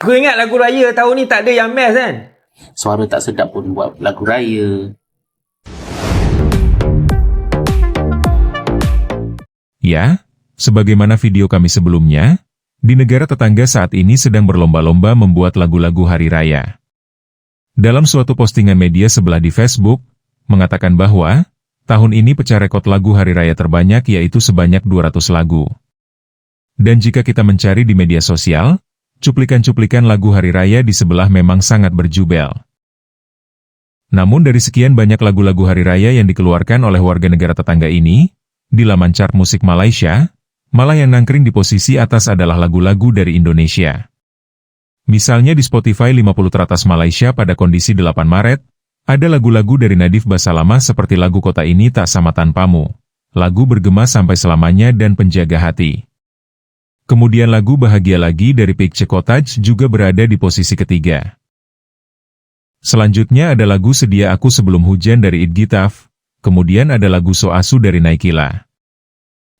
Kau ingat lagu raya tahun ni tak ada yang best kan? Suara tak sedap pun buat lagu raya. Ya, sebagaimana video kami sebelumnya, di negara tetangga saat ini sedang berlomba-lomba membuat lagu-lagu hari raya. Dalam suatu postingan media sebelah di Facebook, mengatakan bahwa tahun ini pecah rekor lagu hari raya terbanyak yaitu sebanyak 200 lagu. Dan jika kita mencari di media sosial, cuplikan-cuplikan lagu hari raya di sebelah memang sangat berjubel. Namun dari sekian banyak lagu-lagu hari raya yang dikeluarkan oleh warga negara tetangga ini, di laman chart musik Malaysia, malah yang nangkring di posisi atas adalah lagu-lagu dari Indonesia. Misalnya di Spotify 50 teratas Malaysia pada kondisi 8 Maret, ada lagu-lagu dari Nadif Basalamah seperti lagu Kota Ini Tak Sama Tanpamu, lagu Bergema Sampai Selamanya dan Penjaga Hati. Kemudian lagu Bahagia Lagi dari Picture Cottage juga berada di posisi ketiga. Selanjutnya ada lagu Sedia Aku Sebelum Hujan dari Id Gitaf, kemudian ada lagu So Asu dari Naikila.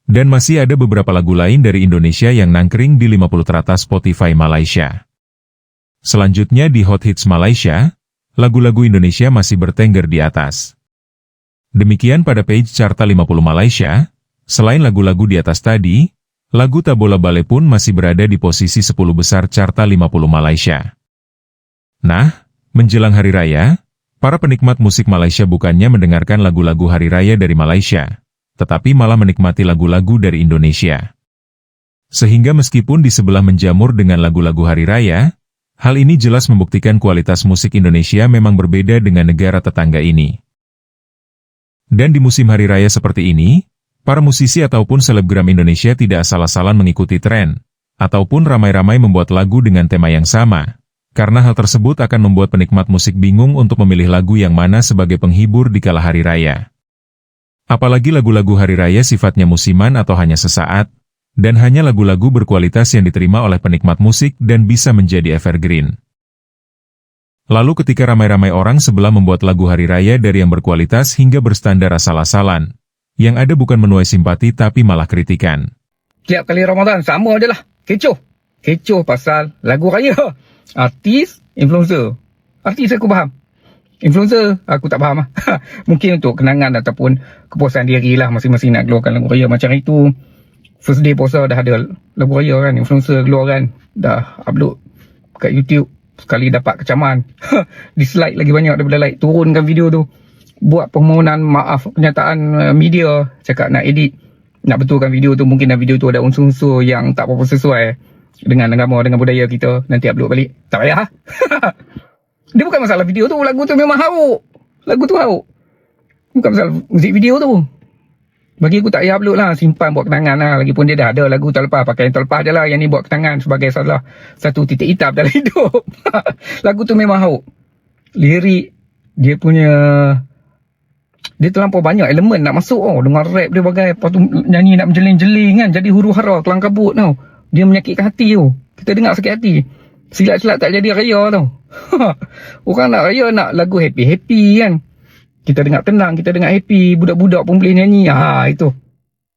Dan masih ada beberapa lagu lain dari Indonesia yang nangkring di 50 teratas Spotify Malaysia. Selanjutnya di Hot Hits Malaysia, lagu-lagu Indonesia masih bertengger di atas. Demikian pada page Carta 50 Malaysia, selain lagu-lagu di atas tadi, lagu Tak Bola Bale pun masih berada di posisi 10 besar Carta 50 Malaysia. Nah, menjelang Hari Raya, para penikmat musik Malaysia bukannya mendengarkan lagu-lagu Hari Raya dari Malaysia, tetapi malah menikmati lagu-lagu dari Indonesia. Sehingga meskipun di sebelah menjamur dengan lagu-lagu Hari Raya, hal ini jelas membuktikan kualitas musik Indonesia memang berbeda dengan negara tetangga ini. Dan di musim Hari Raya seperti ini, para musisi ataupun selebgram Indonesia tidak asal-asalan mengikuti tren, ataupun ramai-ramai membuat lagu dengan tema yang sama, karena hal tersebut akan membuat penikmat musik bingung untuk memilih lagu yang mana sebagai penghibur di kala Hari Raya. Apalagi lagu-lagu Hari Raya sifatnya musiman atau hanya sesaat, dan hanya lagu-lagu berkualitas yang diterima oleh penikmat musik dan bisa menjadi evergreen. Lalu ketika ramai-ramai orang sebelah membuat lagu Hari Raya dari yang berkualitas hingga berstandar asal-asalan, yang ada bukan menuai simpati tapi malah kritikan. Tiap kali Ramadan sama je lah, kecoh. Kecoh pasal lagu raya. Artis, influencer. Artis aku faham. Influencer, aku tak faham lah. Mungkin untuk kenangan ataupun kepuasan diri lah masing-masing nak keluarkan lagu raya. Macam itu, first day puasa dah ada lagu raya kan. Influencer keluar kan. Dah upload kat YouTube. Sekali dapat kecaman. Dislike lagi banyak daripada like. Turunkan video tu. Buat permohonan maaf kenyataan media. Cakap nak edit. Nak betulkan video tu. Mungkin dalam video tu ada unsur-unsur yang tak apa-apa sesuai dengan agama, dengan budaya kita. Nanti upload balik. Tak payah. Dia bukan masalah video tu. Lagu tu memang hauk. Lagu tu hauk. Bukan masalah muzik video tu. Bagi aku tak payah upload lah. Simpan buat kenangan lah. Lagipun dia dah ada lagu terlepas. Pakai yang terlepas je lah. Yang ni buat kenangan sebagai salah satu titik hitam dalam hidup. Lagu tu memang hauk. Lirik dia punya, dia terlampau banyak elemen nak masuk. Dengan rap dia bagai. Lepas tu nyanyi nak menjeling-jeling kan. Jadi huru hara kelang kabut tau. Dia menyakitkan hati tu. Kita dengar sakit hati. Silat-silat tak jadi raya tau. Orang nak raya nak lagu happy-happy kan. Kita dengar tenang, kita dengar happy. Budak-budak pun boleh nyanyi. Itu.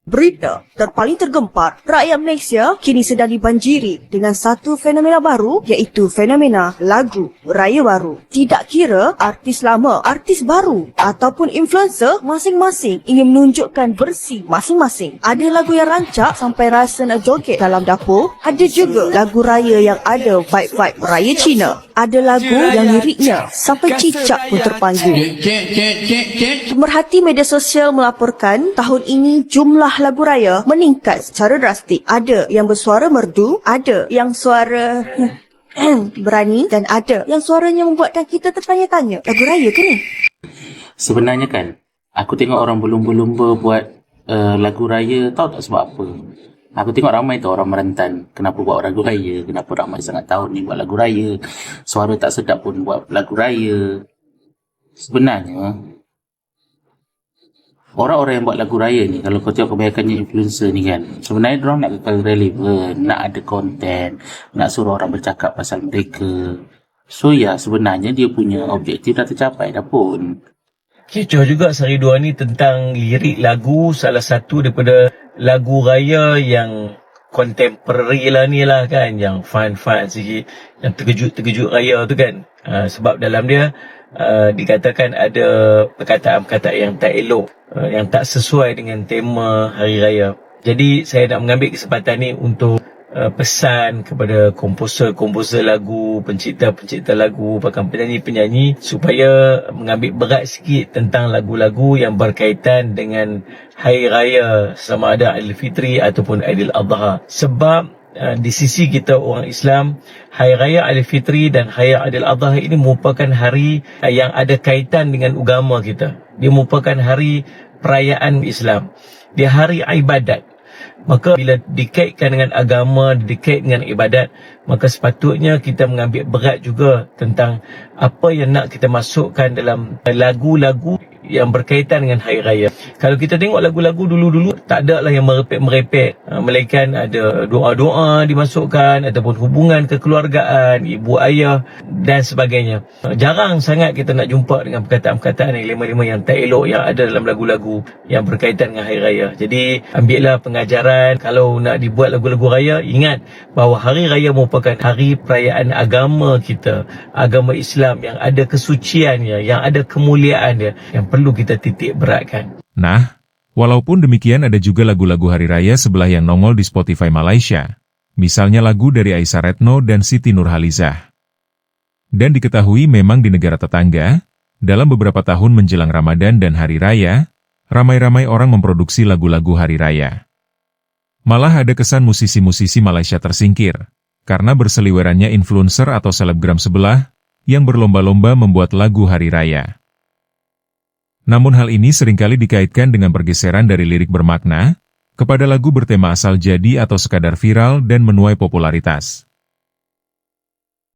Berita terpaling tergempar, rakyat Malaysia kini sedang dibanjiri dengan satu fenomena baru iaitu fenomena lagu raya baru. Tidak kira artis lama, artis baru ataupun influencer, masing-masing ingin menunjukkan versi masing-masing. Ada lagu yang rancak sampai rasa nak joget dalam dapur. Ada juga lagu raya yang ada vibe-vibe raya Cina. Ada lagu yang liriknya sampai cicak pun terpanggil. Pemerhati media sosial melaporkan tahun ini jumlah lagu raya meningkat secara drastik. Ada yang bersuara merdu, ada yang suara berani dan ada yang suaranya membuatkan kita tertanya-tanya. Lagu raya ke ni? Sebenarnya kan, aku tengok orang berlumba-lumba buat lagu raya, tahu tak sebab apa? Aku tengok ramai tu orang merentan. Kenapa buat lagu raya? Kenapa ramai sangat tahun ni buat lagu raya? Suara tak sedap pun buat lagu raya. Sebenarnya, orang-orang yang buat lagu raya ni, kalau kau tengok kebanyakannya influencer ni kan, sebenarnya diorang nak kekal relevan, nak ada konten, nak suruh orang bercakap pasal mereka. So ya, sebenarnya dia punya objektif dah tercapai dah pun. Kecoh juga Sehari Dua ni tentang lirik lagu, salah satu daripada lagu raya yang contemporary lah ni lah kan, yang fun-fun sikit, yang terkejut-terkejut raya tu kan. Sebab dalam dia dikatakan ada perkataan-perkataan yang tak elok, yang tak sesuai dengan tema hari raya. Jadi saya nak mengambil kesempatan ni untuk pesan kepada komposer-komposer lagu, pencipta-pencipta lagu, bahkan penyanyi-penyanyi supaya mengambil berat sikit tentang lagu-lagu yang berkaitan dengan hari raya, sama ada Aidilfitri ataupun Aidil Adha. Sebab di sisi kita orang Islam, Hari Raya Aidilfitri dan Hari Aidil Adha ini merupakan hari yang ada kaitan dengan agama kita. Dia merupakan hari perayaan Islam. Dia hari ibadat. Maka bila dikaitkan dengan agama, dikaitkan dengan ibadat, maka sepatutnya kita mengambil berat juga tentang apa yang nak kita masukkan dalam lagu-lagu yang berkaitan dengan hari raya. Kalau kita tengok lagu-lagu dulu-dulu, tak ada lah yang merepek-merepek, melainkan ada doa-doa dimasukkan ataupun hubungan kekeluargaan, ibu ayah dan sebagainya. Jarang sangat kita nak jumpa dengan perkataan-perkataan yang lima-lima yang tak elok yang ada dalam lagu-lagu yang berkaitan dengan hari raya. Jadi ambillah pengajaran, kalau nak dibuat lagu-lagu raya, ingat bahawa hari raya merupakan hari perayaan agama kita, agama Islam yang ada kesuciannya, yang ada kemuliaannya, yang perlu kita titik beratkan. Nah, walaupun demikian ada juga lagu-lagu hari raya sebelah yang nongol di Spotify Malaysia. Misalnya lagu dari Aisyah Retno dan Siti Nurhalizah. Dan diketahui memang di negara tetangga, dalam beberapa tahun menjelang Ramadan dan Hari Raya, ramai-ramai orang memproduksi lagu-lagu hari raya. Malah ada kesan musisi-musisi Malaysia tersingkir, karena berseliwerannya influencer atau selebgram sebelah, yang berlomba-lomba membuat lagu hari raya. Namun hal ini seringkali dikaitkan dengan pergeseran dari lirik bermakna, kepada lagu bertema asal jadi atau sekadar viral dan menuai popularitas.